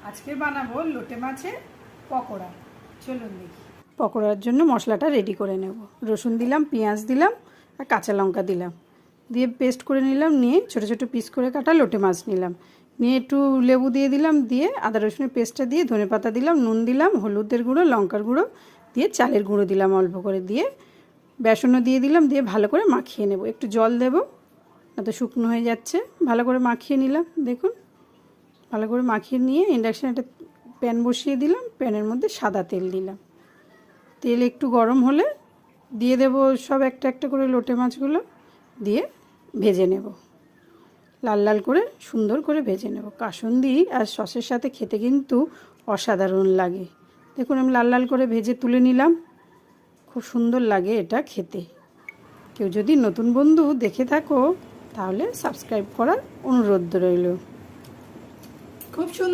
আজকে বানাবো লোটে মাছের পকোড়া। চলুন দেখি। পকোড়ার জন্য মশলাটা রেডি করে নেব। রসুন দিলাম, পেঁয়াজ দিলাম আর কাঁচা লঙ্কা দিলাম, দিয়ে পেস্ট করে নিলাম। নিয়ে ছোটো ছোটো পিস করে কাটা লোটে মাছ নিলাম, নিয়ে একটু লেবু দিয়ে দিলাম, দিয়ে আদা রসুনের পেস্টটা দিয়ে ধনেপাতা দিলাম, নুন দিলাম, হলুদের গুঁড়ো, লঙ্কার গুঁড়ো দিয়ে চালের গুঁড়ো দিলাম অল্প করে, দিয়ে বেসনও দিয়ে দিলাম, দিয়ে ভালো করে মাখিয়ে নেব। একটু জল দেবো, না তো শুকনো হয়ে যাচ্ছে। ভালো করে মাখিয়ে নিলাম। দেখুন, ভালো করে মাখিয়ে নিয়ে ইন্ডাকশানে একটা প্যান বসিয়ে দিলাম। প্যানের মধ্যে সাদা তেল দিলাম। তেল একটু গরম হলে দিয়ে দেব সব একটা একটা করে লোটে মাছগুলো, দিয়ে ভেজে নেব। লাল লাল করে সুন্দর করে ভেজে নেব। কাসুন্দি আর সসের সাথে খেতে কিন্তু অসাধারণ লাগে। দেখুন, আমি লাল লাল করে ভেজে তুলে নিলাম। খুব সুন্দর লাগে এটা খেতে। কেউ যদি নতুন বন্ধু দেখে থাকো তাহলে সাবস্ক্রাইব করার অনুরোধ রইল। খুব সুন্দর।